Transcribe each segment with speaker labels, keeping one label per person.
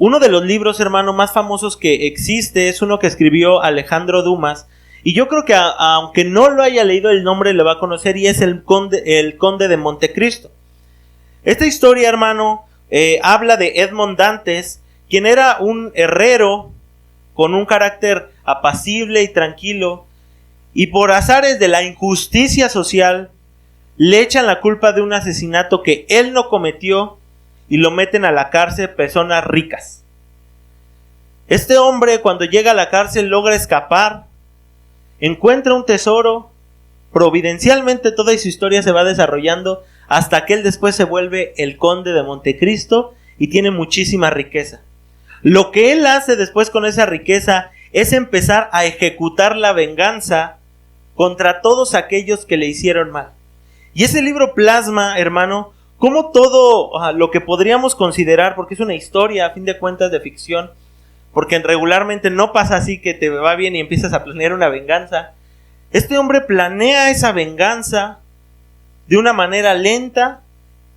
Speaker 1: Uno de los libros, hermano, más famosos que existe es uno que escribió Alejandro Dumas. Y yo creo que aunque no lo haya leído, el nombre lo va a conocer, y es el Conde de Montecristo. Esta historia, hermano, habla de Edmond Dantes, quien era un herrero con un carácter apacible y tranquilo, y por azares de la injusticia social le echan la culpa de un asesinato que él no cometió y lo meten a la cárcel personas ricas. Este hombre, cuando llega a la cárcel, logra escapar, encuentra un tesoro. Providencialmente toda su historia se va desarrollando hasta que él después se vuelve el Conde de Montecristo y tiene muchísima riqueza. Lo que él hace después con esa riqueza es empezar a ejecutar la venganza contra todos aquellos que le hicieron mal. Y ese libro plasma, hermano, cómo todo lo que podríamos considerar, porque es una historia a fin de cuentas de ficción, porque regularmente no pasa así que te va bien y empiezas a planear una venganza. Este hombre planea esa venganza de una manera lenta,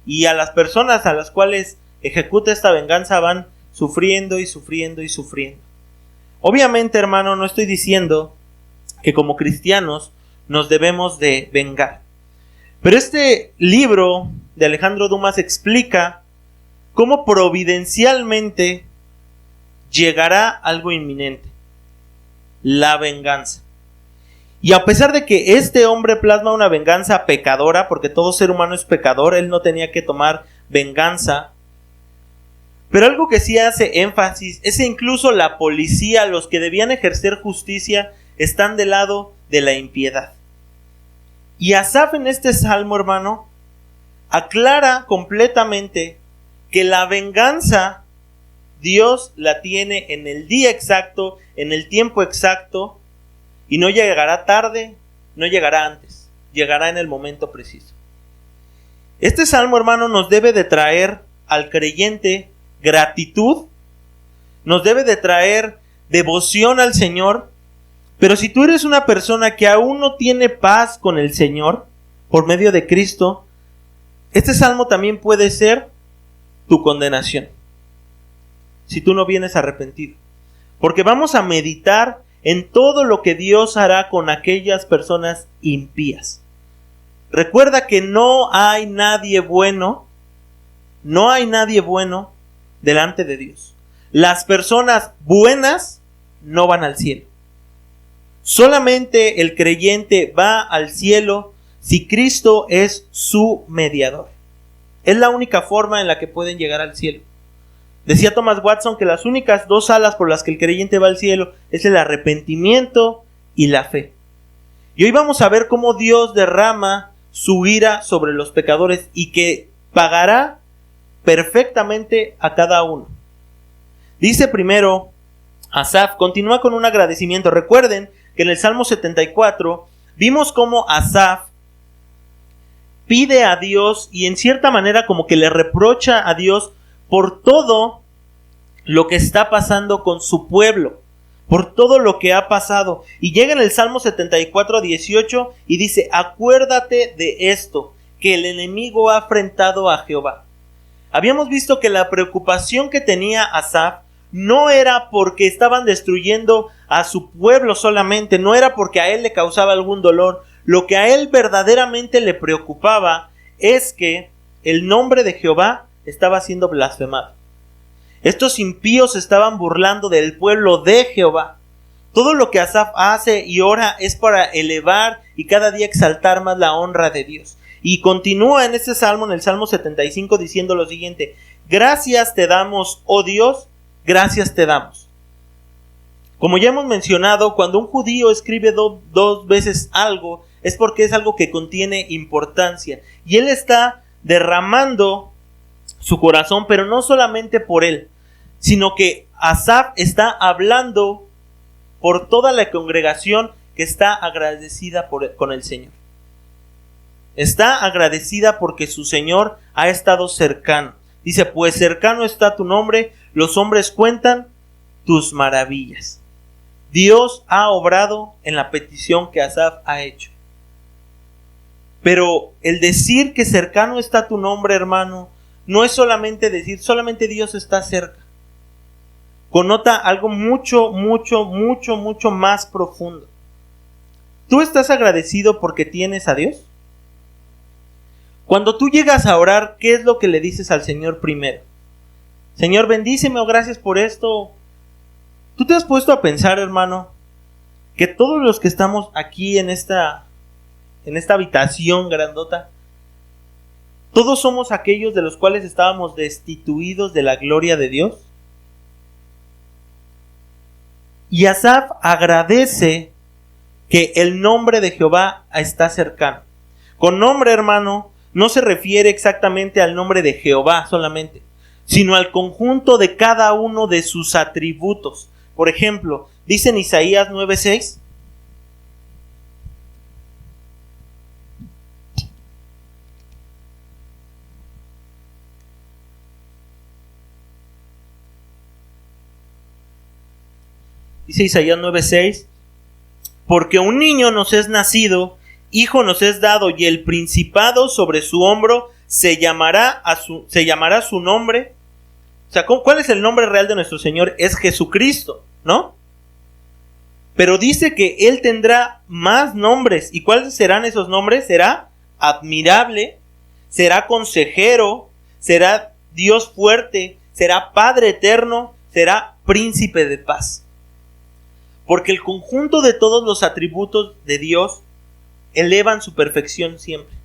Speaker 1: y a las personas a las cuales ejecuta esta venganza van sufriendo y sufriendo y sufriendo. Obviamente, hermano, no estoy diciendo que como cristianos nos debemos de vengar. Pero este libro de Alejandro Dumas explica cómo providencialmente llegará algo inminente: la venganza. Y a pesar de que este hombre plasma una venganza pecadora, porque todo ser humano es pecador, él no tenía que tomar venganza, pero algo que sí hace énfasis es que incluso la policía, los que debían ejercer justicia, están del lado de la impiedad. Y Asaf en este salmo, hermano, aclara completamente que la venganza Dios la tiene en el día exacto, en el tiempo exacto, y no llegará tarde, no llegará antes, llegará en el momento preciso. Este salmo, hermano, nos debe de traer al creyente gratitud, nos debe de traer devoción al Señor. Pero si tú eres una persona que aún no tiene paz con el Señor por medio de Cristo, este salmo también puede ser tu condenación, si tú no vienes arrepentido. Porque vamos a meditar en todo lo que Dios hará con aquellas personas impías. Recuerda que no hay nadie bueno delante de Dios. Las personas buenas no van al cielo. Solamente el creyente va al cielo si Cristo es su mediador. Es la única forma en la que pueden llegar al cielo. Decía Thomas Watson que las únicas dos alas por las que el creyente va al cielo es el arrepentimiento y la fe. Y hoy vamos a ver cómo Dios derrama su ira sobre los pecadores y que pagará perfectamente a cada uno. Dice primero Asaf, continúa con un agradecimiento. Recuerden que en el Salmo 74 vimos cómo Asaf pide a Dios y en cierta manera como que le reprocha a Dios por todo lo que está pasando con su pueblo, por todo lo que ha pasado. Y llega en el Salmo 74:18 y dice: acuérdate de esto, que el enemigo ha afrentado a Jehová. Habíamos visto que la preocupación que tenía Asaf no era porque estaban destruyendo a su pueblo solamente, no era porque a él le causaba algún dolor. Lo que a él verdaderamente le preocupaba es que el nombre de Jehová estaba siendo blasfemado. Estos impíos estaban burlando del pueblo de Jehová. Todo lo que Asaf hace y ora es para elevar y cada día exaltar más la honra de Dios. Y continúa en este salmo, en el Salmo 75, diciendo lo siguiente: gracias te damos, oh Dios, gracias te damos. Como ya hemos mencionado, cuando un judío escribe dos veces algo, es porque es algo que contiene importancia. Y él está derramando su corazón, pero no solamente por él, sino que Asaf está hablando por toda la congregación que está agradecida con el Señor. Está agradecida porque su Señor ha estado cercano. Dice: pues cercano está tu nombre, los hombres cuentan tus maravillas. Dios ha obrado en la petición que Asaf ha hecho. Pero el decir que cercano está tu nombre, hermano, no es solamente decir, solamente Dios está cerca. connota algo mucho más profundo. ¿Tú estás agradecido porque tienes a Dios? Cuando tú llegas a orar, ¿qué es lo que le dices al Señor primero? Señor, bendíceme, o gracias por esto. ¿Tú te has puesto a pensar, hermano, que todos los que estamos aquí en esta habitación grandota, todos somos aquellos de los cuales estábamos destituidos de la gloria de Dios? Y Asaf agradece que el nombre de Jehová está cercano. Con nombre, hermano, no se refiere exactamente al nombre de Jehová solamente, sino al conjunto de cada uno de sus atributos. Por ejemplo, dice en Isaías 9:6, dice Isaías 9:6, porque un niño nos es nacido, hijo nos es dado, y el principado sobre su hombro se llamará su nombre. O sea, ¿cuál es el nombre real de nuestro Señor? Es Jesucristo, ¿no? Pero dice que Él tendrá más nombres. ¿Y cuáles serán esos nombres? Será admirable, será consejero, será Dios fuerte, será Padre eterno, será príncipe de paz. Porque el conjunto de todos los atributos de Dios elevan su perfección siempre.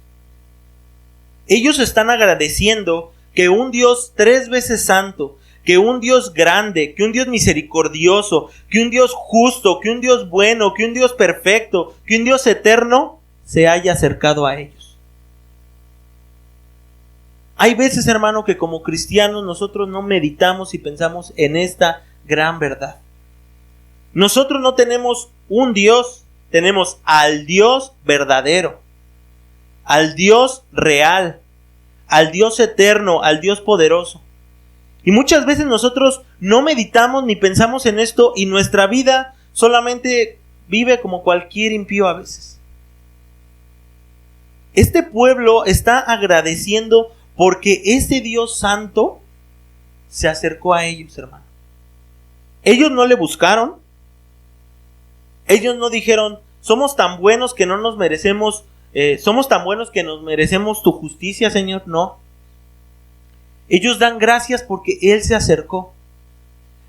Speaker 1: Ellos están agradeciendo que un Dios 3 veces santo, que un Dios grande, que un Dios misericordioso, que un Dios justo, que un Dios bueno, que un Dios perfecto, que un Dios eterno se haya acercado a ellos. Hay veces, hermano, que como cristianos nosotros no meditamos y pensamos en esta gran verdad. Nosotros no tenemos un Dios, tenemos al Dios verdadero, al Dios real, al Dios eterno, al Dios poderoso. Y muchas veces nosotros no meditamos ni pensamos en esto y nuestra vida solamente vive como cualquier impío a veces. Este pueblo está agradeciendo porque este Dios santo se acercó a ellos, hermano. Ellos no le buscaron. Ellos no dijeron, somos tan buenos que no nos merecemos, somos tan buenos que nos merecemos tu justicia, Señor. No. Ellos dan gracias porque Él se acercó.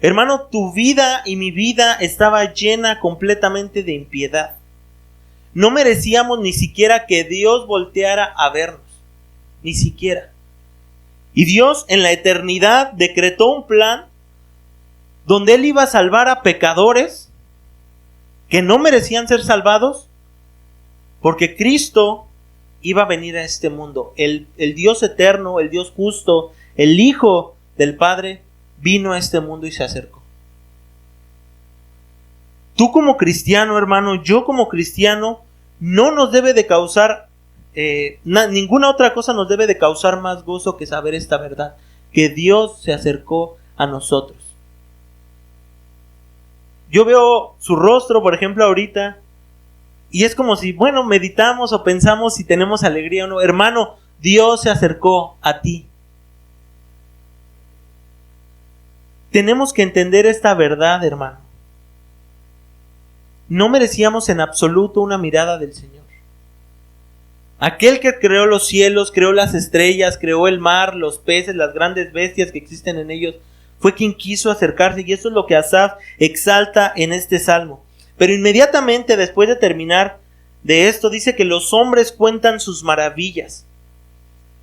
Speaker 1: Hermano, tu vida y mi vida estaba llena completamente de impiedad. No merecíamos ni siquiera que Dios volteara a vernos. Ni siquiera. Y Dios en la eternidad decretó un plan donde Él iba a salvar a pecadores que no merecían ser salvados, porque Cristo iba a venir a este mundo. El Dios eterno, el Dios justo, el Hijo del Padre, vino a este mundo y se acercó. Tú como cristiano, hermano, yo como cristiano, no nos debe de causar, ninguna otra cosa nos debe de causar más gozo que saber esta verdad, que Dios se acercó a nosotros. Yo veo su rostro, por ejemplo, ahorita, y es como si, bueno, meditamos o pensamos si tenemos alegría o no. Hermano, Dios se acercó a ti. Tenemos que entender esta verdad, hermano. No merecíamos en absoluto una mirada del Señor. Aquel que creó los cielos, creó las estrellas, creó el mar, los peces, las grandes bestias que existen en ellos, fue quien quiso acercarse, y eso es lo que Asaf exalta en este salmo. Pero inmediatamente después de terminar de esto, dice que los hombres cuentan sus maravillas.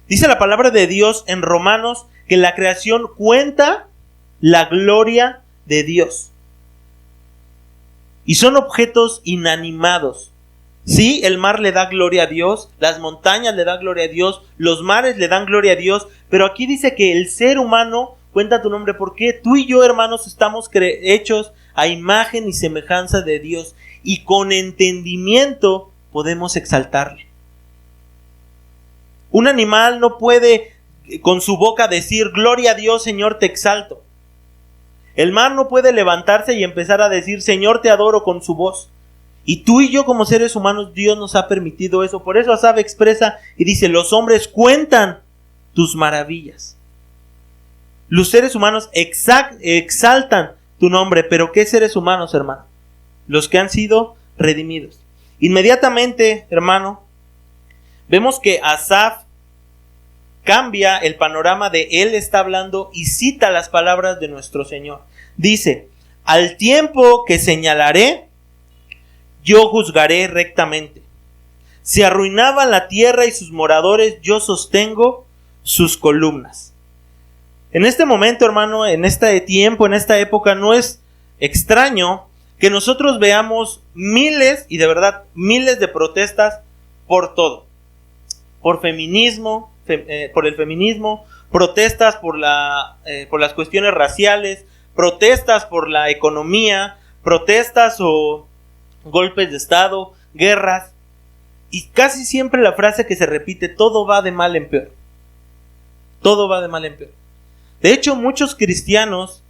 Speaker 1: Dice la palabra de Dios en Romanos que la creación cuenta la gloria de Dios. Y son objetos inanimados. Sí, el mar le da gloria a Dios, las montañas le dan gloria a Dios, los mares le dan gloria a Dios, pero aquí dice que el ser humano cuenta tu nombre, porque tú y yo, hermanos, estamos hechos a imagen y semejanza de Dios, y con entendimiento podemos exaltarle. Un animal no puede con su boca decir, gloria a Dios, Señor, te exalto. El mar no puede levantarse y empezar a decir, Señor, te adoro, con su voz. Y tú y yo como seres humanos, Dios nos ha permitido eso. Por eso Asaf expresa y dice, los hombres cuentan tus maravillas. Los seres humanos exaltan tu nombre. Pero ¿qué seres humanos, hermano? Los que han sido redimidos. Inmediatamente, hermano, vemos que Asaf cambia el panorama de él está hablando y cita las palabras de nuestro Señor. Dice, al tiempo que señalaré, yo juzgaré rectamente. Se arruinaba la tierra y sus moradores, yo sostengo sus columnas. En este momento, hermano, en este tiempo, en esta época, no es extraño que nosotros veamos miles, y de verdad, miles de protestas por todo. Por feminismo, por el feminismo, protestas por las cuestiones raciales, protestas por la economía, protestas o golpes de estado, guerras, y casi siempre la frase que se repite, todo va de mal en peor. Todo va de mal en peor. De hecho, muchos cristianos,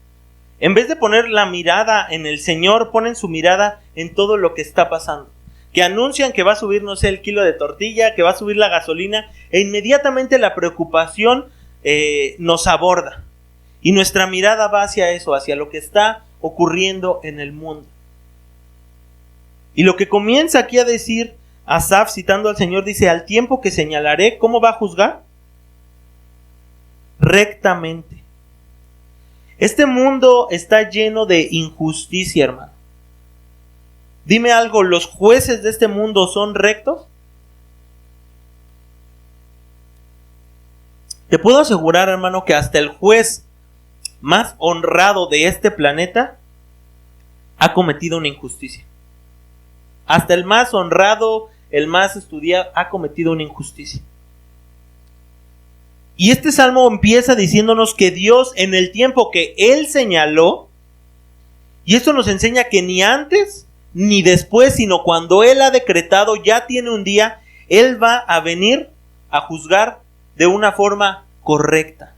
Speaker 1: en vez de poner la mirada en el Señor, ponen su mirada en todo lo que está pasando. Que anuncian que va a subir, no sé, el kilo de tortilla, que va a subir la gasolina, e inmediatamente la preocupación nos aborda. Y nuestra mirada va hacia eso, hacia lo que está ocurriendo en el mundo. Y lo que comienza aquí a decir Asaf, citando al Señor, dice, al tiempo que señalaré, ¿cómo va a juzgar? Rectamente. Este mundo está lleno de injusticia, hermano. Dime algo, ¿los jueces de este mundo son rectos? Te puedo asegurar, hermano, que hasta el juez más honrado de este planeta ha cometido una injusticia. Hasta el más honrado, el más estudiado, ha cometido una injusticia. Y este salmo empieza diciéndonos que Dios, en el tiempo que Él señaló, y esto nos enseña que ni antes ni después, sino cuando Él ha decretado, ya tiene un día, Él va a venir a juzgar de una forma correcta.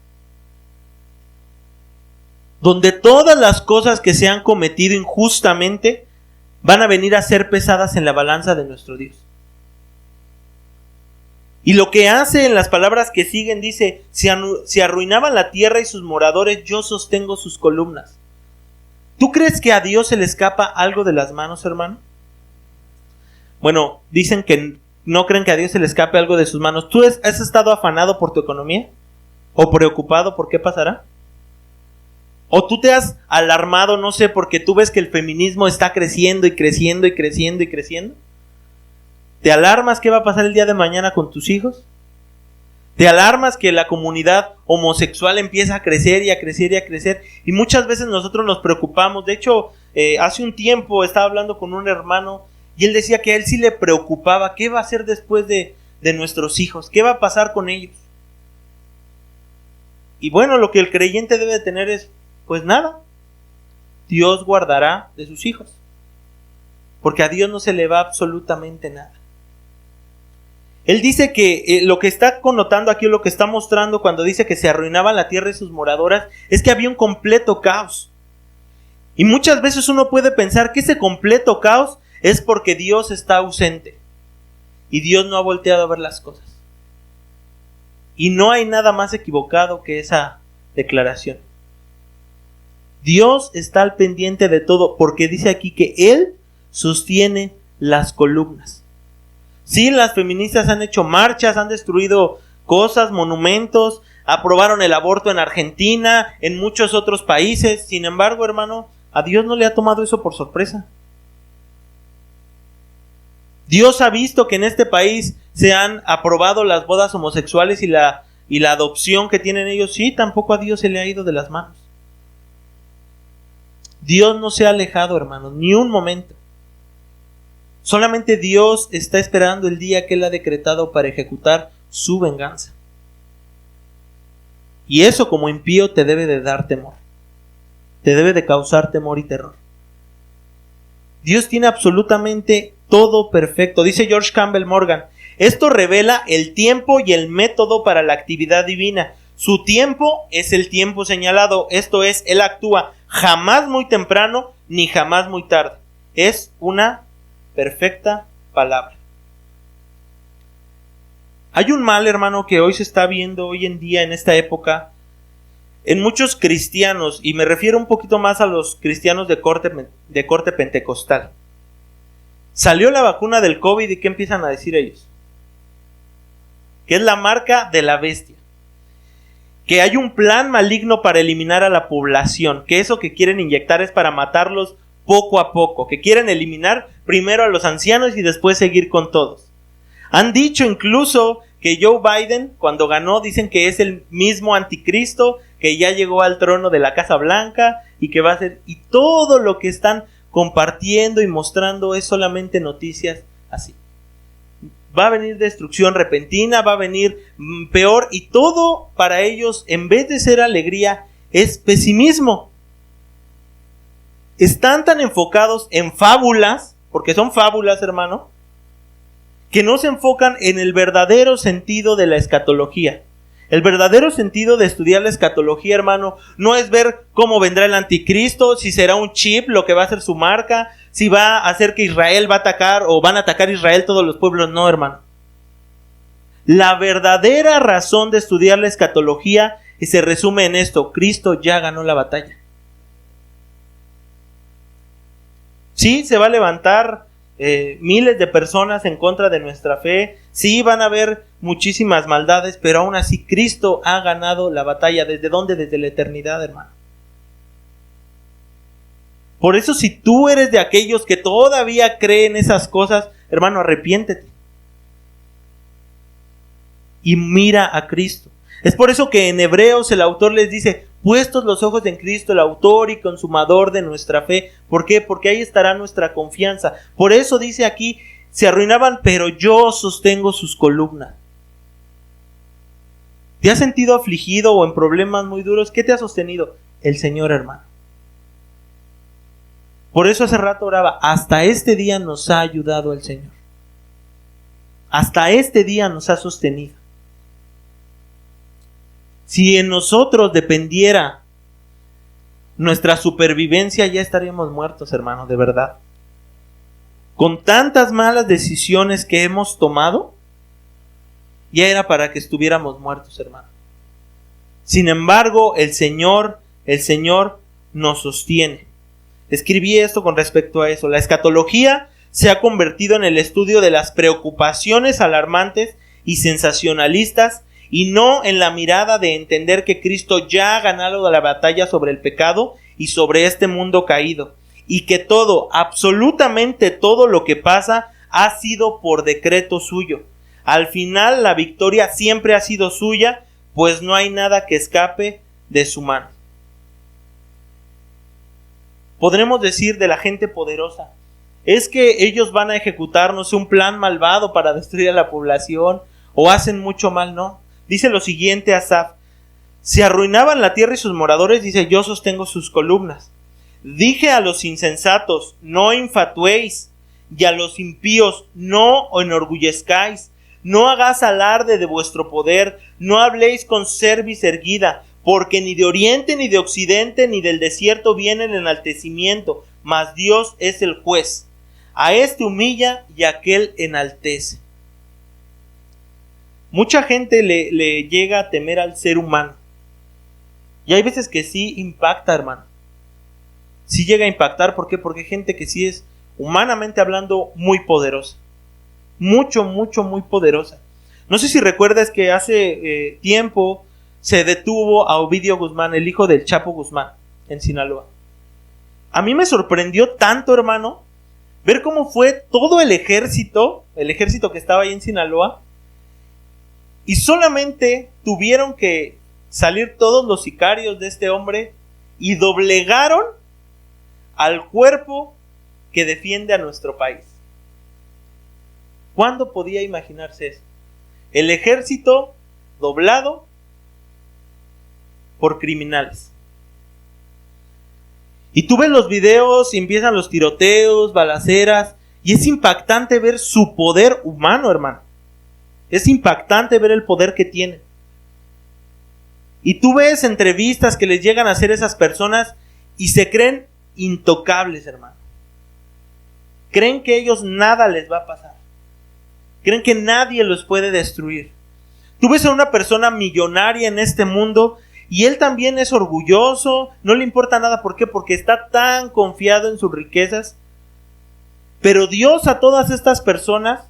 Speaker 1: Donde todas las cosas que se han cometido injustamente van a venir a ser pesadas en la balanza de nuestro Dios. Y lo que hace en las palabras que siguen dice, se arruinaba la tierra y sus moradores, yo sostengo sus columnas. ¿Tú crees que a Dios se le escapa algo de las manos, hermano? Bueno, dicen que no creen que a Dios se le escape algo de sus manos. ¿Tú has estado afanado por tu economía? ¿O preocupado por qué pasará? ¿O tú te has alarmado, no sé, porque tú ves que el feminismo está creciendo y creciendo y creciendo y creciendo? ¿Te alarmas qué va a pasar el día de mañana con tus hijos? ¿Te alarmas que la comunidad homosexual empieza a crecer y a crecer y a crecer? Y muchas veces nosotros nos preocupamos. De hecho, hace un tiempo estaba hablando con un hermano y él decía que a él sí le preocupaba qué va a hacer después de nuestros hijos, qué va a pasar con ellos. Y bueno, lo que el creyente debe tener es, pues nada, Dios guardará de sus hijos, porque a Dios no se le va absolutamente nada. Él dice que lo que está connotando aquí, lo que está mostrando cuando dice que se arruinaba la tierra y sus moradoras, es que había un completo caos. Y muchas veces uno puede pensar que ese completo caos es porque Dios está ausente y Dios no ha volteado a ver las cosas. Y no hay nada más equivocado que esa declaración. Dios está al pendiente de todo, porque dice aquí que Él sostiene las columnas. Sí, las feministas han hecho marchas, han destruido cosas, monumentos, aprobaron el aborto en Argentina, en muchos otros países. Sin embargo, hermano, a Dios no le ha tomado eso por sorpresa. Dios ha visto que en este país se han aprobado las bodas homosexuales y la adopción que tienen ellos. Sí, tampoco a Dios se le ha ido de las manos. Dios no se ha alejado, hermanos, ni un momento. Solamente Dios está esperando el día que Él ha decretado para ejecutar su venganza. Y eso, como impío, te debe de dar temor. Te debe de causar temor y terror. Dios tiene absolutamente todo perfecto. Dice George Campbell Morgan, esto revela el tiempo y el método para la actividad divina. Su tiempo es el tiempo señalado, esto es, Él actúa jamás muy temprano ni jamás muy tarde. Es una perfecta palabra. Hay un mal, hermano, que hoy se está viendo hoy en día en esta época, en muchos cristianos, y me refiero un poquito más a los cristianos de corte pentecostal, salió la vacuna del COVID y ¿qué empiezan a decir ellos? Que es la marca de la bestia, que hay un plan maligno para eliminar a la población, que eso que quieren inyectar es para matarlos poco a poco, que quieren eliminar primero a los ancianos y después seguir con todos. Han dicho incluso que Joe Biden, cuando ganó, dicen que es el mismo anticristo, que ya llegó al trono de la Casa Blanca y que va a ser... Y todo lo que están compartiendo y mostrando es solamente noticias así. Va a venir destrucción repentina, va a venir peor, y todo para ellos, en vez de ser alegría, es pesimismo. Están tan enfocados en fábulas, porque son fábulas, hermano, que no se enfocan en el verdadero sentido de la escatología. El verdadero sentido de estudiar la escatología, hermano, no es ver cómo vendrá el anticristo, si será un chip lo que va a ser su marca, si va a hacer que Israel va a atacar o van a atacar Israel todos los pueblos. No, hermano. La verdadera razón de estudiar la escatología se resume en esto: Cristo ya ganó la batalla. Sí, se va a levantar miles de personas en contra de nuestra fe. Sí, van a haber muchísimas maldades, pero aún así Cristo ha ganado la batalla. ¿Desde dónde? Desde la eternidad, hermano. Por eso, si tú eres de aquellos que todavía creen esas cosas, hermano, arrepiéntete y mira a Cristo. Es por eso que en Hebreos el autor les dice: puestos los ojos en Cristo, el autor y consumador de nuestra fe. ¿Por qué? Porque ahí estará nuestra confianza. Por eso dice aquí: se arruinaban, pero yo sostengo sus columnas. ¿Te has sentido afligido o en problemas muy duros? ¿Qué te ha sostenido? El Señor, hermano. Por eso hace rato oraba: hasta este día nos ha ayudado el Señor. Hasta este día nos ha sostenido. Si en nosotros dependiera nuestra supervivencia, ya estaríamos muertos, hermano, de verdad. Con tantas malas decisiones que hemos tomado, ya era para que estuviéramos muertos, hermano. Sin embargo, el Señor nos sostiene. Escribí esto con respecto a eso. La escatología se ha convertido en el estudio de las preocupaciones alarmantes y sensacionalistas, y no en la mirada de entender que Cristo ya ha ganado la batalla sobre el pecado y sobre este mundo caído, y que todo, absolutamente todo lo que pasa ha sido por decreto suyo. Al final la victoria siempre ha sido suya, pues no hay nada que escape de su mano. Podremos decir de la gente poderosa: es que ellos van a ejecutar, no sé, un plan malvado para destruir a la población, o hacen mucho mal. No. Dice lo siguiente Asaf: se arruinaban la tierra y sus moradores, dice, yo sostengo sus columnas. Dije a los insensatos: no infatuéis, y a los impíos: no enorgullezcáis. No hagáis alarde de vuestro poder, no habléis con cerviz erguida, porque ni de oriente, ni de occidente, ni del desierto viene el enaltecimiento, mas Dios es el juez. A este humilla y a aquel enaltece. Mucha gente le llega a temer al ser humano. Y hay veces que sí impacta, hermano. Sí llega a impactar. ¿Por qué? Porque hay gente que sí es, humanamente hablando, muy poderosa. Mucho, muy poderosa. No sé si recuerdas que hace tiempo se detuvo a Ovidio Guzmán, el hijo del Chapo Guzmán, en Sinaloa. A mí me sorprendió tanto, hermano, ver cómo fue todo el ejército que estaba ahí en Sinaloa, y solamente tuvieron que salir todos los sicarios de este hombre y doblegaron al cuerpo que defiende a nuestro país. ¿Cuándo podía imaginarse eso? El ejército doblado por criminales. Y tú ves los videos y empiezan los tiroteos, balaceras, y es impactante ver su poder humano, hermano. Es impactante ver el poder que tienen. Y tú ves entrevistas que les llegan a hacer esas personas y se creen intocables, hermano. Creen que a ellos nada les va a pasar. Creen que nadie los puede destruir. Tú ves a una persona millonaria en este mundo Y él también es orgulloso, no le importa nada. ¿Por qué? Porque está tan confiado en sus riquezas. Pero Dios a todas estas personas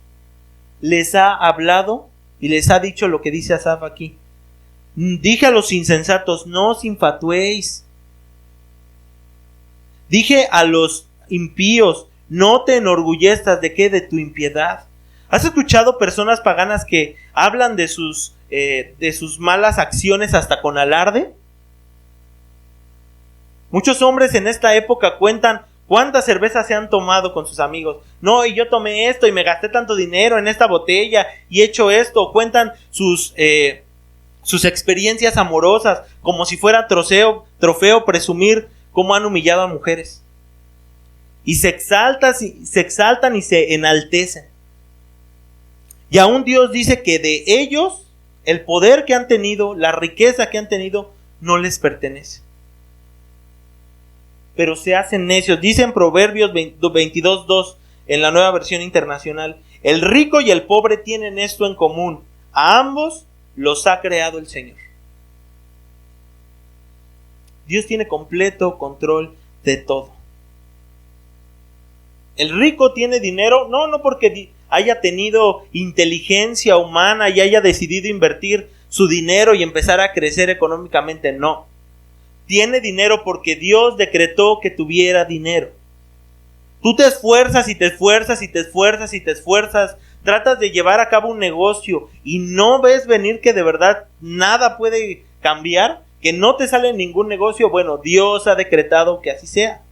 Speaker 1: les ha hablado y les ha dicho lo que dice Asaf aquí. Dije a los insensatos, no os infatuéis. Dije a los impíos, no te enorgullezcas. ¿De qué? De tu impiedad. ¿Has escuchado personas paganas que hablan de sus malas acciones hasta con alarde? Muchos hombres en esta época cuentan cuántas cervezas se han tomado con sus amigos. No, y yo tomé esto y me gasté tanto dinero en esta botella y he hecho esto. Cuentan sus experiencias amorosas como si fuera trofeo presumir cómo han humillado a mujeres. Y se exaltan y se enaltecen. Y aún Dios dice que de ellos el poder que han tenido, la riqueza que han tenido, no les pertenece. Pero se hacen necios. Dice en Proverbios 22:2 en la Nueva Versión Internacional: el rico y el pobre tienen esto en común: a ambos los ha creado el Señor. Dios tiene completo control de todo. El rico tiene dinero, no porque haya tenido inteligencia humana y haya decidido invertir su dinero y empezar a crecer económicamente, no. Tiene dinero porque Dios decretó que tuviera dinero. Tú te esfuerzas y te esfuerzas y te esfuerzas y te esfuerzas, tratas de llevar a cabo un negocio y no ves venir que de verdad nada puede cambiar, que no te sale ningún negocio. Bueno, Dios ha decretado que así sea.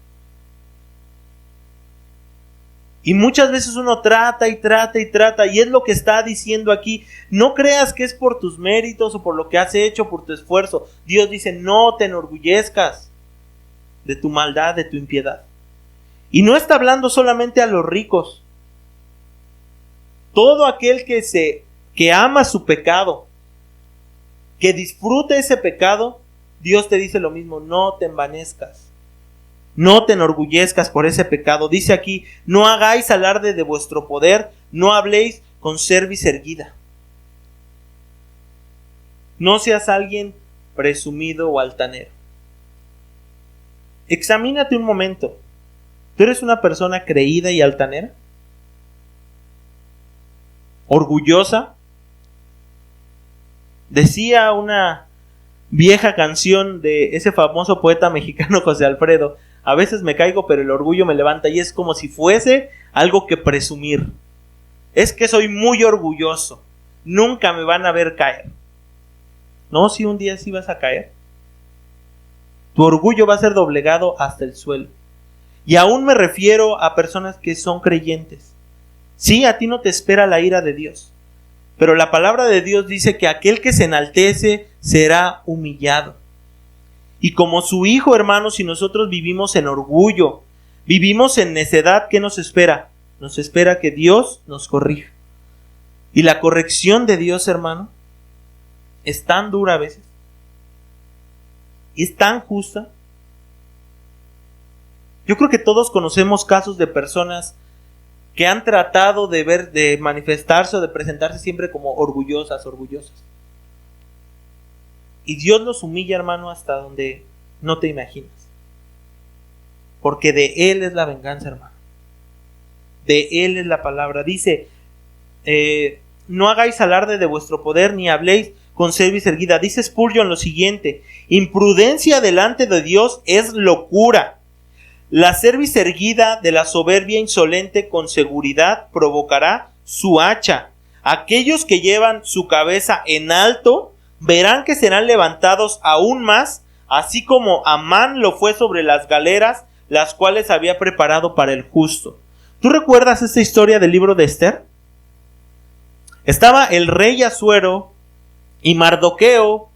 Speaker 1: Y muchas veces uno trata y trata y trata, y es lo que está diciendo aquí. No creas que es por tus méritos o por lo que has hecho, por tu esfuerzo. Dios dice, no te enorgullezcas de tu maldad, de tu impiedad. Y no está hablando solamente a los ricos. Todo aquel que ama su pecado, que disfrute ese pecado, Dios te dice lo mismo: no te envanezcas. No te enorgullezcas por ese pecado. Dice aquí: no hagáis alarde de vuestro poder, no habléis con cerviz erguida. No seas alguien presumido o altanero. Examínate un momento. ¿Tú eres una persona creída y altanera? ¿Orgullosa? Decía una vieja canción de ese famoso poeta mexicano José Alfredo: a veces me caigo, pero el orgullo me levanta. Y es como si fuese algo que presumir. Es que soy muy orgulloso. Nunca me van a ver caer. No, si un día sí vas a caer. Tu orgullo va a ser doblegado hasta el suelo. Y aún me refiero a personas que son creyentes. Sí, a ti no te espera la ira de Dios. Pero la palabra de Dios dice que aquel que se enaltece será humillado. Y como su hijo, hermanos, si nosotros vivimos en orgullo, vivimos en necedad, ¿qué nos espera? Nos espera que Dios nos corrija. Y la corrección de Dios, hermano, es tan dura a veces, y es tan justa. Yo creo que todos conocemos casos de personas que han tratado de manifestarse o de presentarse siempre como orgullosas. Y Dios los humilla, hermano, hasta donde no te imaginas. Porque de Él es la venganza, hermano. De Él es la palabra. Dice, no hagáis alarde de vuestro poder, ni habléis con cerviz erguida. Dice Spurgeon lo siguiente: imprudencia delante de Dios es locura. La cerviz erguida de la soberbia insolente con seguridad provocará su hacha. Aquellos que llevan su cabeza en alto verán que serán levantados aún más, así como Amán lo fue sobre las galeras, las cuales había preparado para el justo. ¿Tú recuerdas esta historia del libro de Esther? Estaba el rey Asuero y Mardoqueo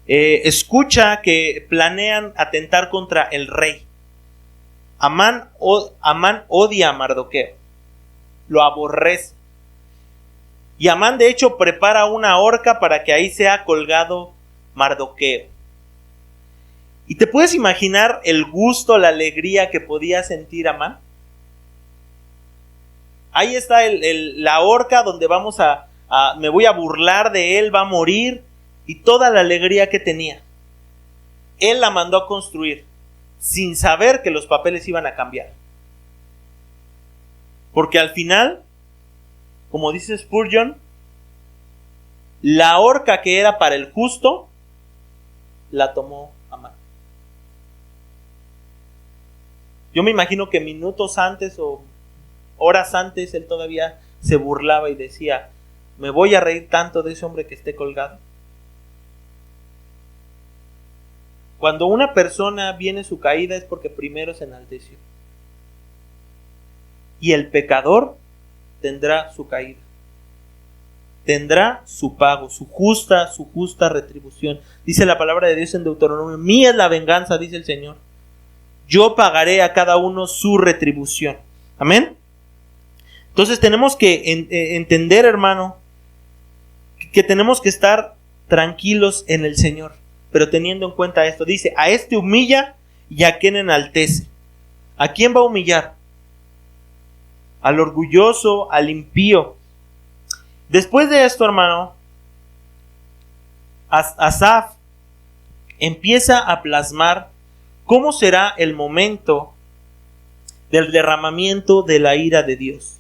Speaker 1: escucha que planean atentar contra el rey. Amán odia a Mardoqueo, lo aborrece. Y Amán de hecho prepara una horca para que ahí sea colgado Mardoqueo. ¿Y te puedes imaginar el gusto, la alegría que podía sentir Amán? Ahí está la horca donde me voy a burlar de él, va a morir, y toda la alegría que tenía. él la mandó a construir sin saber que los papeles iban a cambiar. Porque al final, como dice Spurgeon, la horca que era para el justo, la tomó a mano. Yo me imagino que minutos antes o horas antes él todavía se burlaba y decía: me voy a reír tanto de ese hombre que esté colgado. Cuando una persona viene su caída es porque primero se enalteció. Y el pecador tendrá su caída. Tendrá su pago, su justa retribución. Dice la palabra de Dios en Deuteronomio: mía es la venganza, dice el Señor. Yo pagaré a cada uno su retribución. Amén. Entonces tenemos que entender, hermano, que tenemos que estar tranquilos en el Señor. Pero teniendo en cuenta esto, dice: a este humilla y a quien enaltece. ¿A quién va a humillar? Al orgulloso, al impío. Después de esto, hermano, Asaf empieza a plasmar cómo será el momento del derramamiento de la ira de Dios.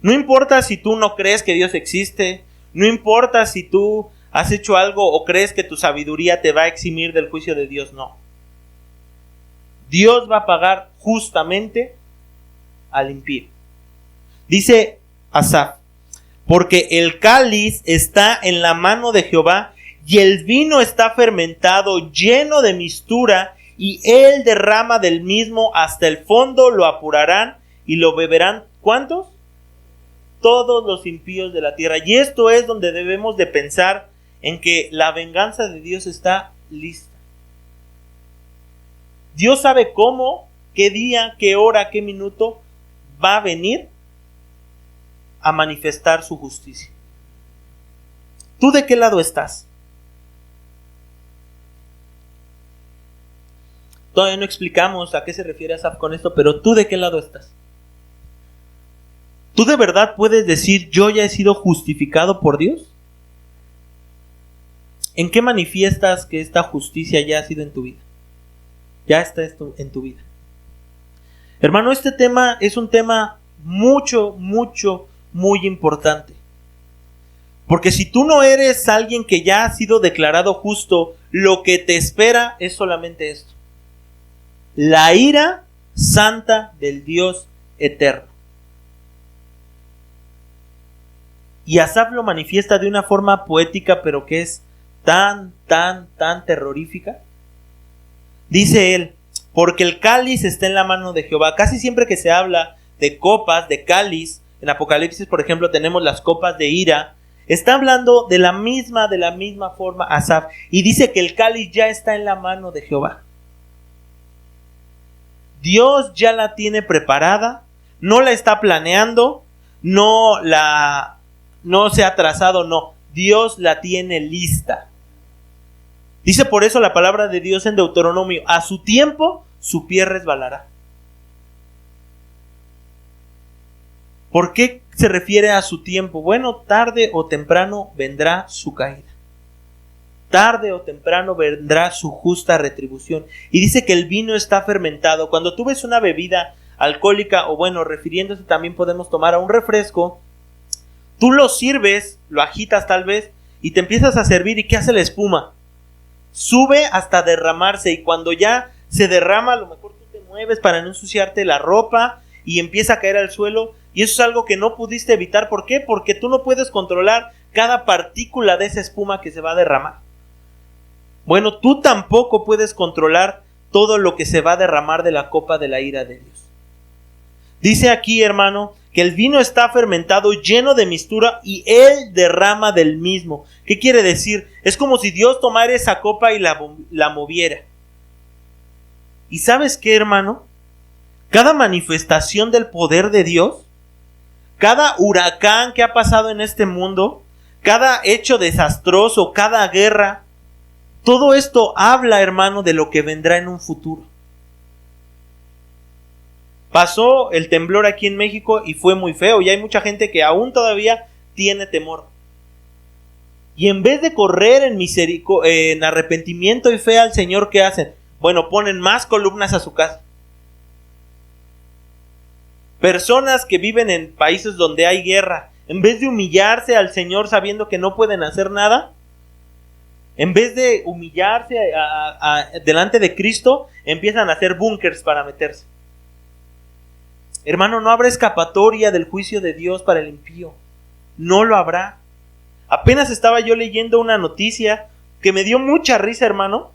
Speaker 1: No importa si tú no crees que Dios existe, no importa si tú has hecho algo o crees que tu sabiduría te va a eximir del juicio de Dios, no. Dios va a pagar justamente al impío. Dice Asaf: porque el cáliz está en la mano de Jehová y el vino está fermentado, lleno de mistura, y él derrama del mismo hasta el fondo. Lo apurarán y lo beberán. ¿Cuántos? Todos los impíos de la tierra. Y esto es donde debemos de pensar en que la venganza de Dios está lista. Dios sabe cómo, qué día, qué hora, qué minuto va a venir a manifestar su justicia. ¿Tú de qué lado estás? Todavía no explicamos a qué se refiere Asaf con esto, pero ¿tú de qué lado estás? ¿Tú de verdad puedes decir: yo ya he sido justificado por Dios? ¿En qué manifiestas que esta justicia ya ha sido en tu vida? Ya está esto en tu vida. Hermano, este tema es un tema muy importante. Porque si tú no eres alguien que ya ha sido declarado justo, lo que te espera es solamente esto: la ira santa del Dios eterno. Y Asaf lo manifiesta de una forma poética, pero que es tan terrorífica. Dice él: porque el cáliz está en la mano de Jehová. Casi siempre que se habla de copas, de cáliz, en Apocalipsis, por ejemplo, tenemos las copas de ira. Está hablando de la misma forma Asaf. Y dice que el cáliz ya está en la mano de Jehová. Dios ya la tiene preparada, no la está planeando, no se ha trazado, no. Dios la tiene lista. Dice por eso la palabra de Dios en Deuteronomio: a su tiempo su pie resbalará. ¿Por qué se refiere a su tiempo? Bueno, tarde o temprano vendrá su caída. Tarde o temprano vendrá su justa retribución. Y dice que el vino está fermentado. Cuando tú ves una bebida alcohólica, o bueno, refiriéndose también podemos tomar a un refresco, tú lo sirves, lo agitas tal vez, y te empiezas a servir. ¿Y qué hace la espuma? Sube hasta derramarse, y cuando ya se derrama, a lo mejor tú te mueves para no ensuciarte la ropa y empieza a caer al suelo, y eso es algo que no pudiste evitar. ¿Por qué? Porque tú no puedes controlar cada partícula de esa espuma que se va a derramar. Bueno, tú tampoco puedes controlar todo lo que se va a derramar de la copa de la ira de Dios. Dice aquí, hermano, que el vino está fermentado, lleno de mistura, y él derrama del mismo. ¿Qué quiere decir? Es como si Dios tomara esa copa y la moviera. ¿Y sabes qué, hermano? Cada manifestación del poder de Dios, cada huracán que ha pasado en este mundo, cada hecho desastroso, cada guerra, todo esto habla, hermano, de lo que vendrá en un futuro. Pasó el temblor aquí en México y fue muy feo, y hay mucha gente que aún todavía tiene temor. Y en vez de correr en arrepentimiento y fe al Señor, ¿qué hacen? Bueno, ponen más columnas a su casa. Personas que viven en países donde hay guerra, en vez de humillarse al Señor sabiendo que no pueden hacer nada, en vez de humillarse delante de Cristo, empiezan a hacer búnkers para meterse. Hermano, no habrá escapatoria del juicio de Dios para el impío. No lo habrá. Apenas estaba yo leyendo una noticia que me dio mucha risa, hermano.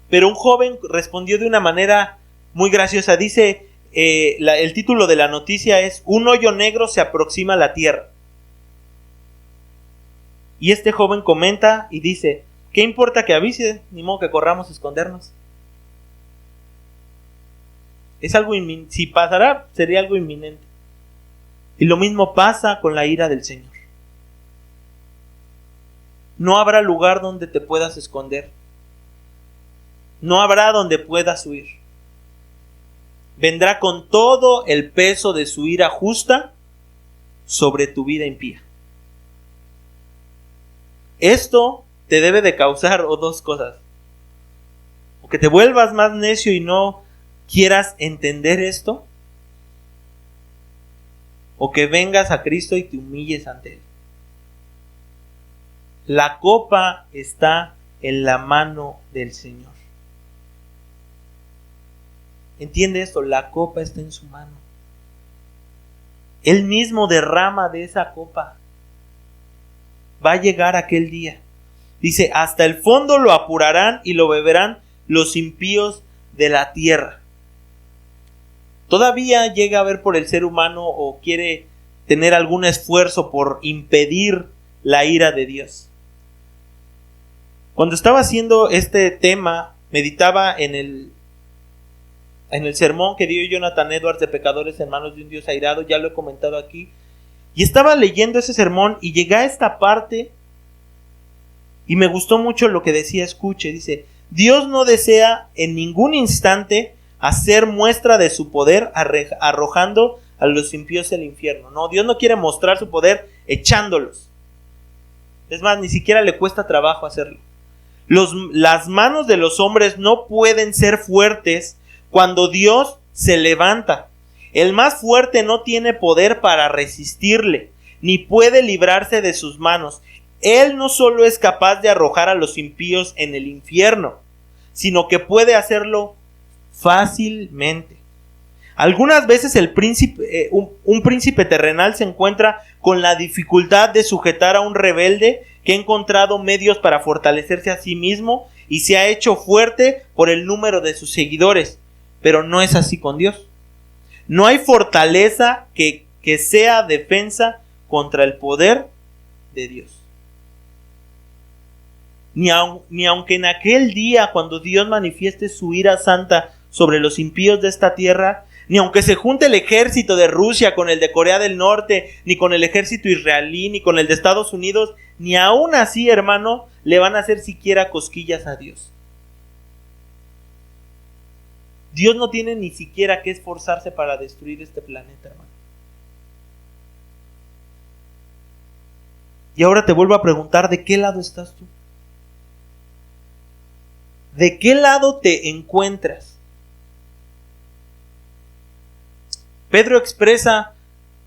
Speaker 1: Pero un joven respondió de una manera muy graciosa. Dice, el título de la noticia es: un hoyo negro se aproxima a la tierra. Y este joven comenta y dice: ¿qué importa que avise? Ni modo que corramos a escondernos. Es algo inminente. Si pasará, sería algo inminente. Y lo mismo pasa con la ira del Señor. No habrá lugar donde te puedas esconder. No habrá donde puedas huir. Vendrá con todo el peso de su ira justa sobre tu vida impía. Esto te debe de causar dos cosas: o que te vuelvas más necio y no quieras entender esto, o que vengas a Cristo y te humilles ante Él. La copa está en la mano del Señor. ¿Entiende esto? La copa está en su mano. Él mismo derrama de esa copa. Va a llegar aquel día. Dice: hasta el fondo lo apurarán y lo beberán los impíos de la tierra. Todavía llega a ver por el ser humano o quiere tener algún esfuerzo por impedir la ira de Dios. Cuando estaba haciendo este tema, meditaba en el sermón que dio Jonathan Edwards de Pecadores en manos de un Dios airado. Ya lo he comentado aquí. Y estaba leyendo ese sermón y llegué a esta parte y me gustó mucho lo que decía. Escuche, dice: Dios no desea en ningún instante hacer muestra de su poder arrojando a los impíos al infierno. No, Dios no quiere mostrar su poder echándolos. Es más, ni siquiera le cuesta trabajo hacerlo. Las manos de los hombres no pueden ser fuertes cuando Dios se levanta. El más fuerte no tiene poder para resistirle, ni puede librarse de sus manos. Él no solo es capaz de arrojar a los impíos en el infierno, sino que puede hacerlo fácilmente. Algunas veces un príncipe terrenal se encuentra con la dificultad de sujetar a un rebelde que ha encontrado medios para fortalecerse a sí mismo y se ha hecho fuerte por el número de sus seguidores. Pero no es así con Dios. No hay fortaleza que sea defensa contra el poder de Dios. Ni aunque en aquel día, cuando Dios manifieste su ira santa sobre los impíos de esta tierra, ni aunque se junte el ejército de Rusia con el de Corea del Norte, ni con el ejército israelí, ni con el de Estados Unidos, ni aún así, hermano, le van a hacer siquiera cosquillas a Dios. Dios no tiene ni siquiera que esforzarse para destruir este planeta, hermano. Y ahora te vuelvo a preguntar: ¿de qué lado estás tú? ¿De qué lado te encuentras? Pedro expresa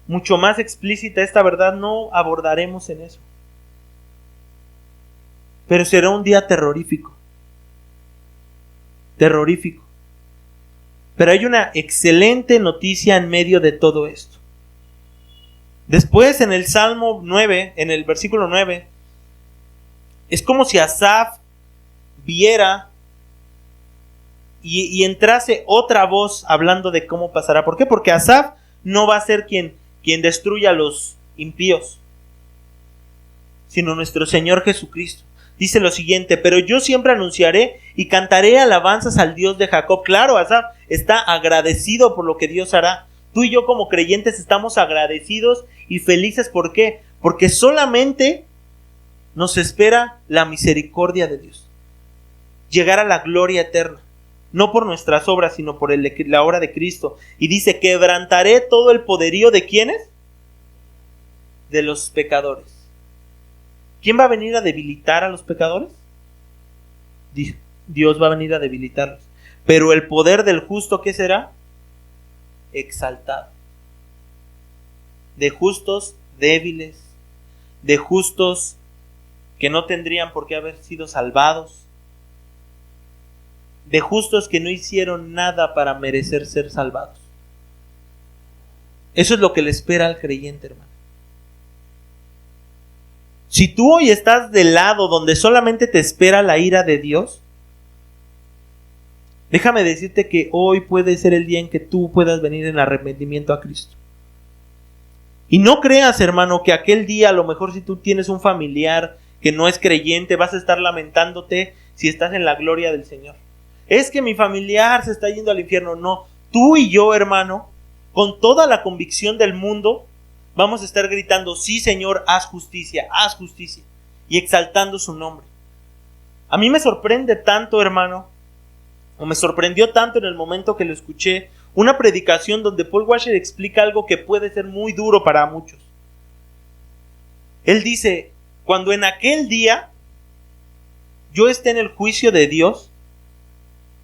Speaker 1: mucho más explícita esta verdad. No abordaremos en eso. Pero será un día terrorífico. Terrorífico. Pero hay una excelente noticia en medio de todo esto. Después, en el Salmo 9, en el versículo 9, es como si Asaf viera y entrase otra voz hablando de cómo pasará. ¿Por qué? Porque Asaf no va a ser quien destruya a los impíos, sino nuestro Señor Jesucristo. Dice lo siguiente: pero yo siempre anunciaré y cantaré alabanzas al Dios de Jacob. Claro, Asaf está agradecido por lo que Dios hará. Tú y yo como creyentes estamos agradecidos y felices. ¿Por qué? Porque solamente nos espera la misericordia de Dios. Llegar a la gloria eterna. No por nuestras obras, sino por la obra de Cristo. Y dice: quebrantaré todo el poderío ¿de quiénes? De los pecadores. ¿quién va a venir a debilitar a los pecadores? Dios va a venir a debilitarlos. Pero el poder del justo, ¿qué será? Exaltado. De justos débiles, de justos que no tendrían por qué haber sido salvados, de justos que no hicieron nada para merecer ser salvados. Eso es lo que le espera al creyente, hermano. Si tú hoy estás del lado donde solamente te espera la ira de Dios, déjame decirte que hoy puede ser el día en que tú puedas venir en arrepentimiento a Cristo. Y no creas, hermano, que aquel día, a lo mejor si tú tienes un familiar que no es creyente, vas a estar lamentándote si estás en la gloria del Señor. Es que mi familiar se está yendo al infierno. No, tú y yo, hermano, con toda la convicción del mundo, vamos a estar gritando: sí, Señor, haz justicia, y exaltando su nombre. A mí me sorprende tanto, hermano, o me sorprendió tanto en el momento que lo escuché, una predicación donde Paul Washer explica algo que puede ser muy duro para muchos. Él dice: cuando en aquel día yo esté en el juicio de Dios,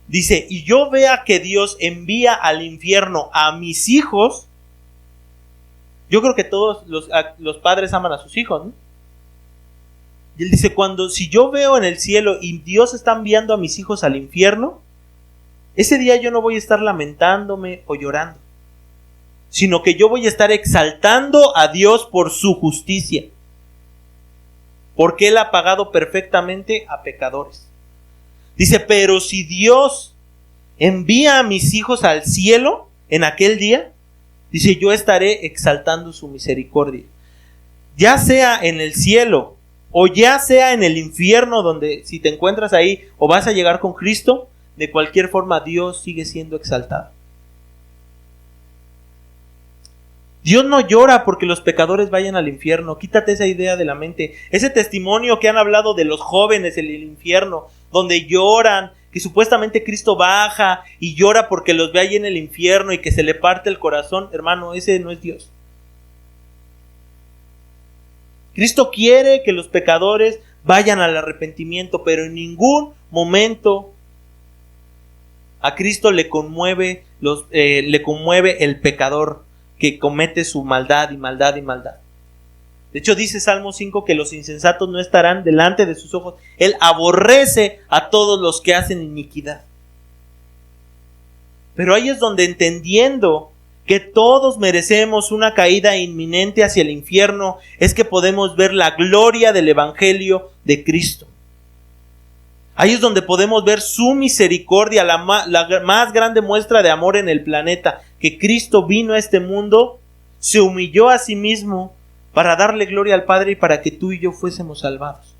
Speaker 1: dice, y yo vea que Dios envía al infierno a mis hijos. Yo creo que todos los padres aman a sus hijos, ¿no? Y él dice: si yo veo en el cielo y Dios está enviando a mis hijos al infierno, ese día yo no voy a estar lamentándome o llorando, sino que yo voy a estar exaltando a Dios por su justicia, porque Él ha pagado perfectamente a pecadores. Dice: pero si Dios envía a mis hijos al cielo en aquel día, dice, yo estaré exaltando su misericordia. Ya sea en el cielo o ya sea en el infierno, donde si te encuentras ahí o vas a llegar con Cristo, de cualquier forma Dios sigue siendo exaltado. Dios no llora porque los pecadores vayan al infierno. Quítate esa idea de la mente. Ese testimonio que han hablado de los jóvenes en el infierno, donde lloran, que supuestamente Cristo baja y llora porque los ve ahí en el infierno y que se le parte el corazón. Hermano, ese no es Dios. Cristo quiere que los pecadores vayan al arrepentimiento, pero en ningún momento a Cristo le conmueve el pecador que comete su maldad. De hecho, dice Salmo 5 que los insensatos no estarán delante de sus ojos. Él aborrece a todos los que hacen iniquidad. Pero ahí es donde, entendiendo que todos merecemos una caída inminente hacia el infierno, es que podemos ver la gloria del Evangelio de Cristo. Ahí es donde podemos ver su misericordia, la más grande muestra de amor en el planeta, que Cristo vino a este mundo, se humilló a sí mismo para darle gloria al Padre y para que tú y yo fuésemos salvados.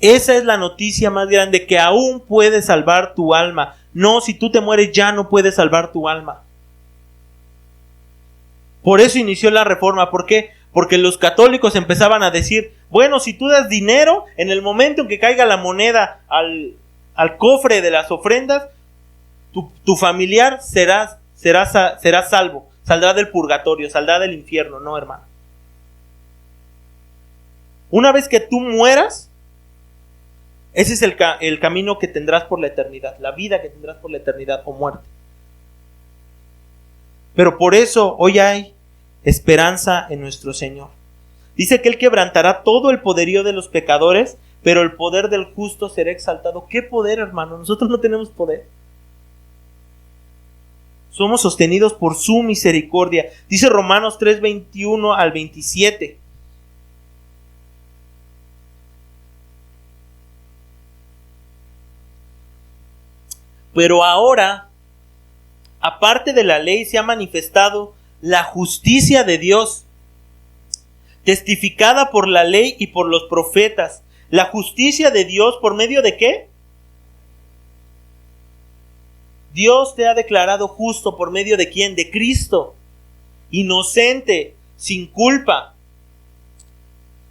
Speaker 1: Esa es la noticia más grande, que aún puede salvar tu alma. No, si tú te mueres ya no puedes salvar tu alma. Por eso inició la reforma. ¿Por qué? Porque los católicos empezaban a decir: bueno, si tú das dinero, en el momento en que caiga la moneda al cofre de las ofrendas, tu familiar será salvo, saldrá del purgatorio, saldrá del infierno. No, hermano. Una vez que tú mueras, ese es el camino que tendrás por la eternidad, la vida que tendrás por la eternidad o muerte. Pero por eso hoy hay esperanza en nuestro Señor. Dice que Él quebrantará todo el poderío de los pecadores, pero el poder del justo será exaltado. ¿Qué poder, hermano? Nosotros no tenemos poder. Somos sostenidos por su misericordia. Dice Romanos 3:21 al 27. Pero ahora, aparte de la ley, se ha manifestado la justicia de Dios, testificada por la ley y por los profetas. La justicia de Dios, ¿por medio de qué? Dios te ha declarado justo por medio de ¿quién? De Cristo. Inocente, sin culpa.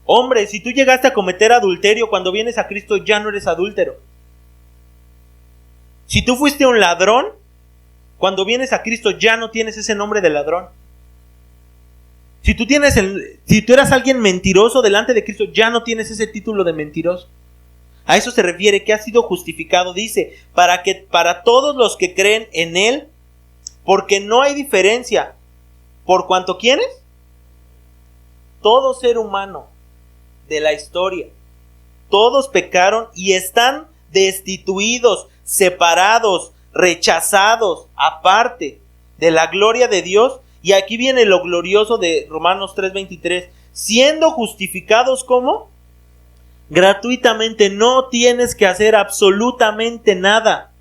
Speaker 1: Hombre, si tú llegaste a cometer adulterio, cuando vienes a Cristo ya no eres adúltero. Si tú fuiste un ladrón, cuando vienes a Cristo ya no tienes ese nombre de ladrón. Si tú eras alguien mentiroso delante de Cristo, ya no tienes ese título de mentiroso. A eso se refiere, que ha sido justificado, dice, para todos los que creen en Él, porque no hay diferencia. ¿Por cuanto quiénes? Todo ser humano de la historia. Todos pecaron y están destituidos, separados, rechazados, aparte de la gloria de Dios. Y aquí viene lo glorioso de Romanos 3:23. Siendo justificados, ¿cómo? Gratuitamente. No tienes que hacer absolutamente nada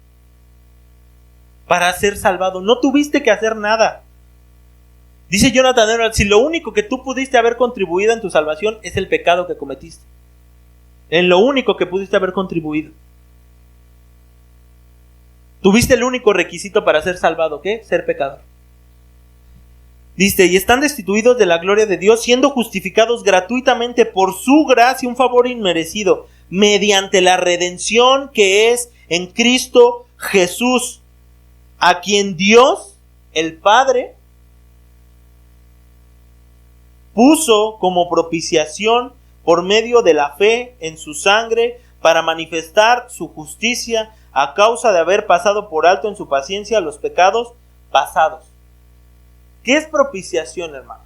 Speaker 1: para ser salvado. No tuviste que hacer nada. Dice Jonathan Edwards, si lo único que tú pudiste haber contribuido en tu salvación es el pecado que cometiste. En lo único que pudiste haber contribuido. Tuviste el único requisito para ser salvado, ¿qué? Ser pecador. Dice, y están destituidos de la gloria de Dios, siendo justificados gratuitamente por su gracia, un favor inmerecido, mediante la redención que es en Cristo Jesús, a quien Dios, el Padre, puso como propiciación por medio de la fe en su sangre para manifestar su justicia a causa de haber pasado por alto en su paciencia los pecados pasados. ¿Qué es propiciación, hermano?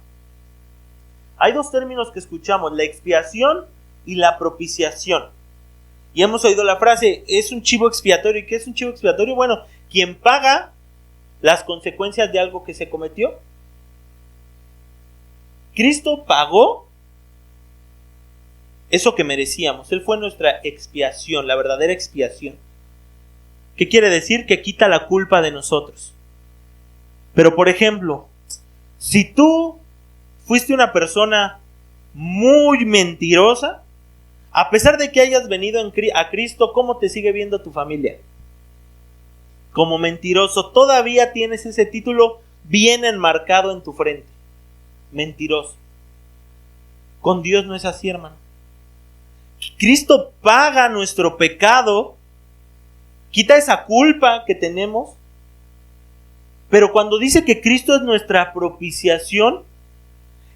Speaker 1: Hay dos términos que escuchamos, la expiación y la propiciación. Y hemos oído la frase, es un chivo expiatorio. ¿Y qué es un chivo expiatorio? Bueno, quien paga las consecuencias de algo que se cometió. Cristo pagó eso que merecíamos. Él fue nuestra expiación, la verdadera expiación. ¿Qué quiere decir? Que quita la culpa de nosotros. Pero por ejemplo, si tú fuiste una persona muy mentirosa, a pesar de que hayas venido a Cristo, ¿cómo te sigue viendo tu familia? Como mentiroso. Todavía tienes ese título bien enmarcado en tu frente. Mentiroso. Con Dios no es así, hermano. Cristo paga nuestro pecado, quita esa culpa que tenemos, pero cuando dice que Cristo es nuestra propiciación,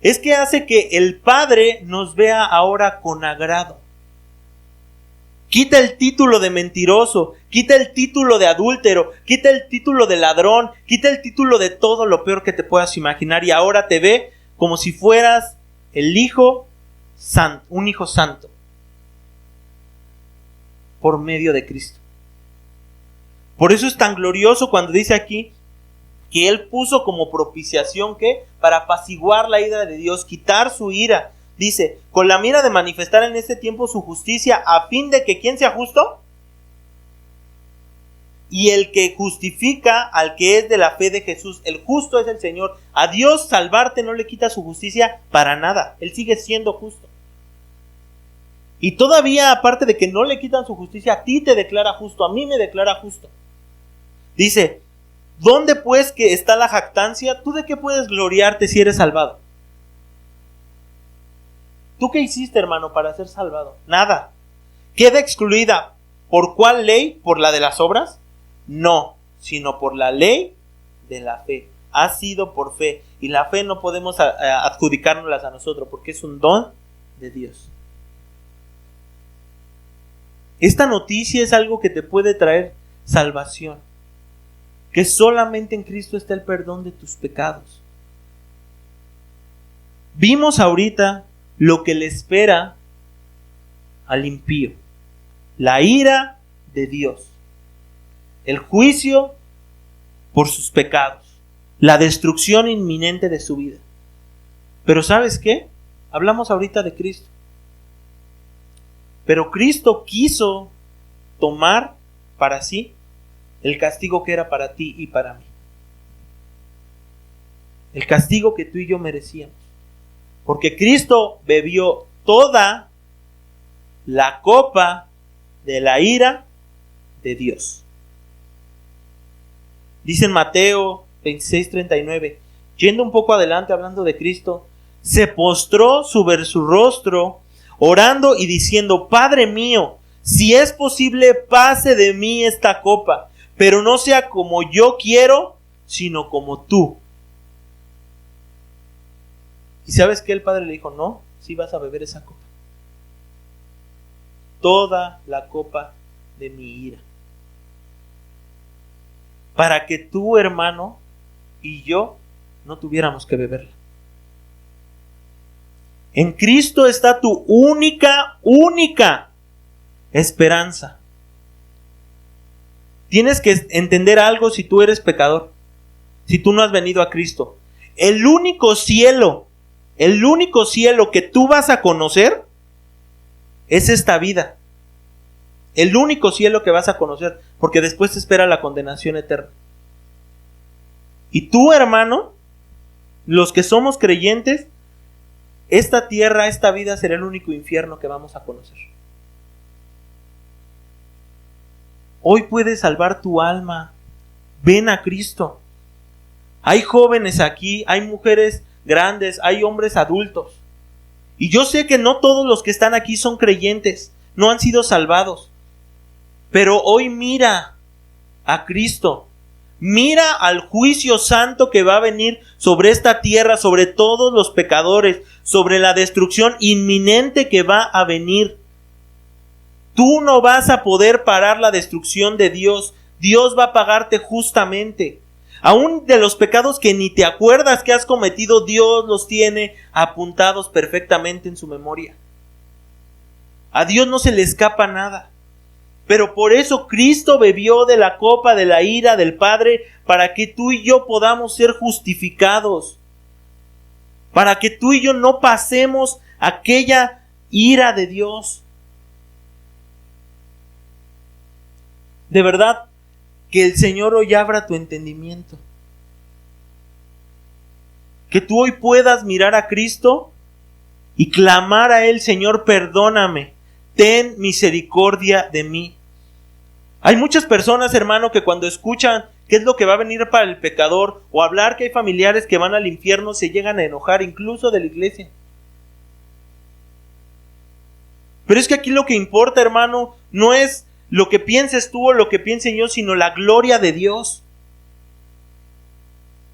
Speaker 1: es que hace que el Padre nos vea ahora con agrado. Quita el título de mentiroso, quita el título de adúltero, quita el título de ladrón, quita el título de todo lo peor que te puedas imaginar, y ahora te ve como si fueras el Hijo Santo, un Hijo Santo, por medio de Cristo. Por eso es tan glorioso cuando dice aquí que Él puso como propiciación, ¿qué? Para apaciguar la ira de Dios, quitar su ira. Dice, con la mira de manifestar en este tiempo su justicia, a fin de que ¿quién sea justo? Y el que justifica al que es de la fe de Jesús. El justo es el Señor. A Dios salvarte no le quita su justicia para nada. Él sigue siendo justo. Y todavía, aparte de que no le quitan su justicia, a ti te declara justo, a mí me declara justo. Dice, ¿dónde pues que está la jactancia? ¿Tú de qué puedes gloriarte si eres salvado? ¿Tú qué hiciste, hermano, para ser salvado? Nada. ¿Queda excluida por cuál ley? ¿Por la de las obras? No, sino por la ley de la fe. Ha sido por fe. Y la fe no podemos adjudicárnoslas a nosotros porque es un don de Dios. Esta noticia es algo que te puede traer salvación. Que solamente en Cristo está el perdón de tus pecados. Vimos ahorita lo que le espera al impío. La ira de Dios. El juicio por sus pecados. La destrucción inminente de su vida. Pero ¿sabes qué? Hablamos ahorita de Cristo. Pero Cristo quiso tomar para sí el castigo que era para ti y para mí. El castigo que tú y yo merecíamos. Porque Cristo bebió toda la copa de la ira de Dios. Dice en Mateo 26:39, yendo un poco adelante hablando de Cristo, se postró sobre su rostro, orando y diciendo, Padre mío, si es posible, pase de mí esta copa, pero no sea como yo quiero, sino como tú. ¿Y sabes qué? El padre le dijo, no, sí vas a beber esa copa. Toda la copa de mi ira. Para que tú, hermano, y yo no tuviéramos que beberla. En Cristo está tu única esperanza. Tienes que entender algo si tú eres pecador, si tú no has venido a Cristo. El único cielo que tú vas a conocer es esta vida. El único cielo que vas a conocer, porque después te espera la condenación eterna. Y tú, hermano, los que somos creyentes, esta tierra, esta vida será el único infierno que vamos a conocer. Hoy puedes salvar tu alma. Ven a Cristo. Hay jóvenes aquí, hay mujeres grandes, hay hombres adultos. Y yo sé que no todos los que están aquí son creyentes, no han sido salvados. Pero hoy mira a Cristo. Mira al juicio santo que va a venir sobre esta tierra, sobre todos los pecadores, sobre la destrucción inminente que va a venir. Tú no vas a poder parar la destrucción de Dios. Dios va a pagarte justamente. Aún de los pecados que ni te acuerdas que has cometido, Dios los tiene apuntados perfectamente en su memoria. A Dios no se le escapa nada. Pero por eso Cristo bebió de la copa de la ira del Padre, para que tú y yo podamos ser justificados. Para que tú y yo no pasemos aquella ira de Dios. De verdad, que el Señor hoy abra tu entendimiento. Que tú hoy puedas mirar a Cristo y clamar a Él: Señor, perdóname, ten misericordia de mí. Hay muchas personas, hermano, que cuando escuchan qué es lo que va a venir para el pecador, o hablar que hay familiares que van al infierno, se llegan a enojar, incluso de la iglesia. Pero es que aquí lo que importa, hermano, no es lo que pienses tú o lo que piense yo, sino la gloria de Dios.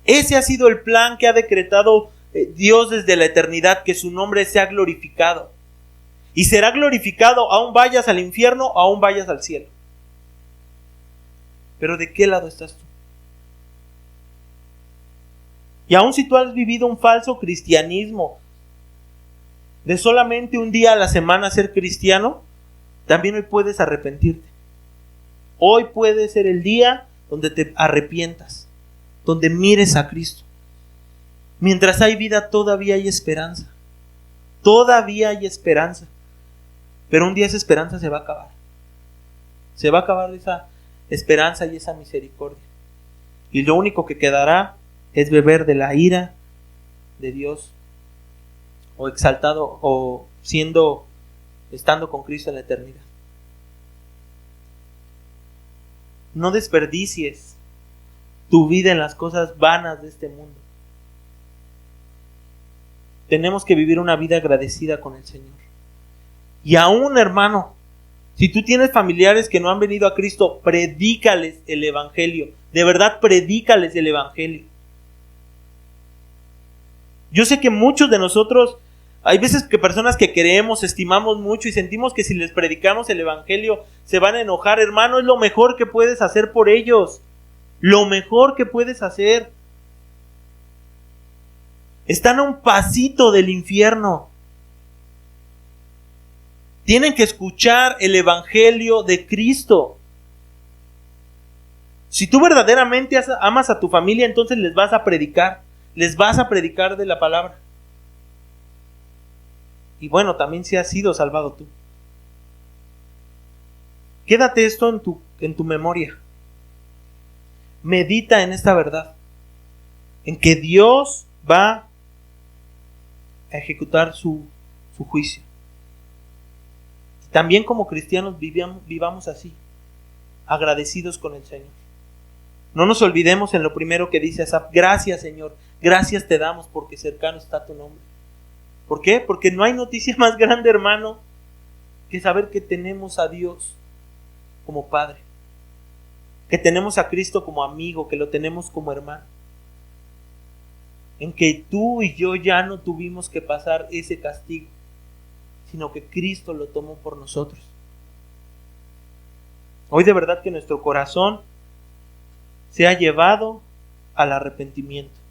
Speaker 1: Ese ha sido el plan que ha decretado Dios desde la eternidad, que su nombre sea glorificado. Y será glorificado aún vayas al infierno o aún vayas al cielo. Pero ¿de qué lado estás tú? Y aún si tú has vivido un falso cristianismo, de solamente un día a la semana ser cristiano, también hoy puedes arrepentirte. Hoy puede ser el día donde te arrepientas, donde mires a Cristo. Mientras hay vida, todavía hay esperanza. Todavía hay esperanza. Pero un día esa esperanza se va a acabar. Se va a acabar esa esperanza y esa misericordia. Y lo único que quedará es beber de la ira de Dios, o exaltado, o estando con Cristo en la eternidad. No desperdicies tu vida en las cosas vanas de este mundo. Tenemos que vivir una vida agradecida con el Señor. Y aún, hermano, si tú tienes familiares que no han venido a Cristo, predícales el Evangelio. De verdad, predícales el Evangelio. Yo sé que muchos de nosotros, hay veces que personas que queremos, estimamos mucho y sentimos que si les predicamos el Evangelio se van a enojar. Hermano, es lo mejor que puedes hacer por ellos. Lo mejor que puedes hacer. Están a un pasito del infierno. Tienen que escuchar el Evangelio de Cristo. Si tú verdaderamente amas a tu familia, entonces les vas a predicar. Les vas a predicar de la palabra. Y bueno, también si has sido salvado tú. Quédate esto en tu memoria. Medita en esta verdad. En que Dios va a ejecutar su juicio. También como cristianos vivamos así, agradecidos con el Señor. No nos olvidemos en lo primero que dice Asaf: gracias, Señor, gracias te damos porque cercano está tu nombre. ¿Por qué? Porque no hay noticia más grande, hermano, que saber que tenemos a Dios como Padre, que tenemos a Cristo como amigo, que lo tenemos como hermano. en que tú y yo ya no tuvimos que pasar ese castigo, sino que Cristo lo tomó por nosotros. Hoy de verdad que nuestro corazón se ha llevado al arrepentimiento.